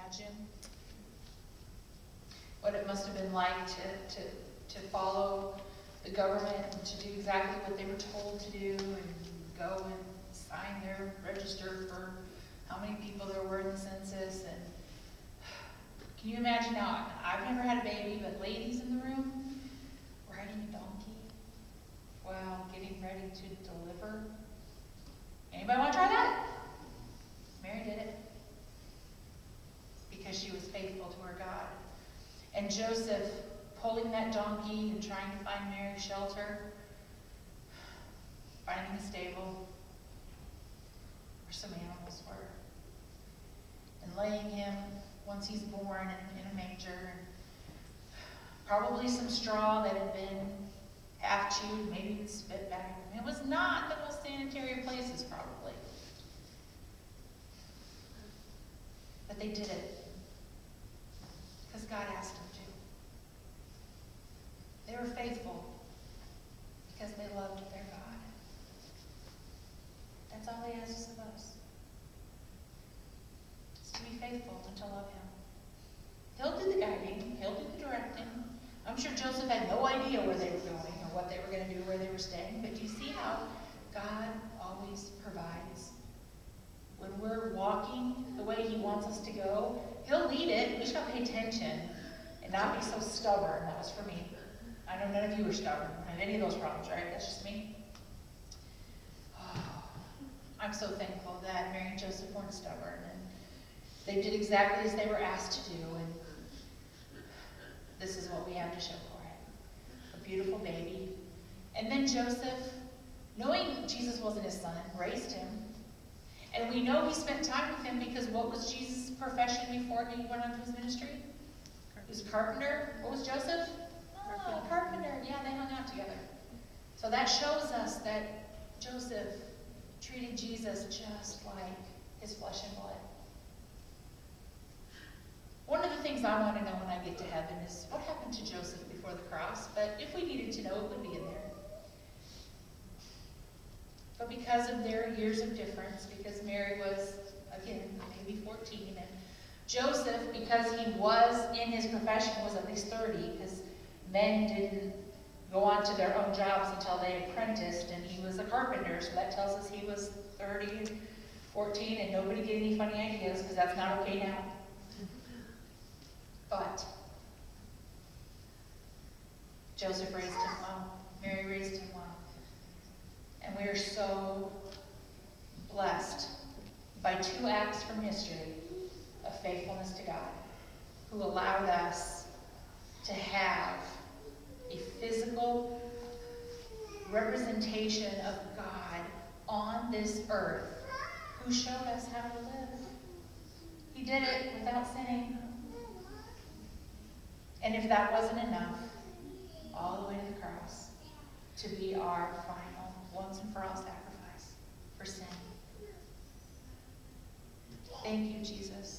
imagine what it must have been like to follow the government and to do exactly what they were told to do and go and sign their register for how many people there were in the census. And can you imagine now, I've never had a baby, but ladies in the room riding a donkey while getting ready to deliver. Anybody want to try that? Mary did it because she was faithful to her God. And Joseph pulling that donkey and trying to find Mary shelter, finding a stable where some animals were, and laying him once he's born in a manger, and probably some straw that had been half chewed, maybe even spit back. It was not the most sanitary of places, probably. But they did it because God asked them to. They were faithful because they loved their God. That's all he asks of us. Is to be faithful and to love him. He'll do the guiding. He'll do the directing. I'm sure Joseph had no idea where they were going or what they were going to do, where they were staying. But do you see how God always provides? When we're walking the way he wants us to go, he'll lead it. We just got to pay attention and not be so stubborn. That was for me. I know none of you are stubborn. I have any of those problems, right? That's just me. Oh, I'm so thankful that Mary and Joseph weren't stubborn. And they did exactly as they were asked to do. And this is what we have to show for it. A beautiful baby. And then Joseph, knowing Jesus wasn't his son, raised him. And we know he spent time with him because what was Jesus' profession before he went on to his ministry? He was a carpenter. What was Joseph? Oh, carpenter. Yeah, they hung out together. So that shows us that Joseph treated Jesus just like his flesh and blood. One of the things I want to know when I get to heaven is what happened to Joseph before the cross. But if we needed to know, it would be in there. But because of their years of difference, because Mary was, again, maybe 14, and Joseph, because he was in his profession, was at least 30, because men didn't go on to their own jobs until they apprenticed, and he was a carpenter, so that tells us he was 30 and 14, and nobody get any funny ideas, because that's not okay now. But Joseph raised him well. Mary raised him well. And we are so blessed by two acts from history of faithfulness to God, who allowed us to have a physical representation of God on this earth, who showed us how to live. He did it without sinning. And if that wasn't enough, all the way to the cross, to be our final, once and for all sacrifice for sin. Thank you, Jesus.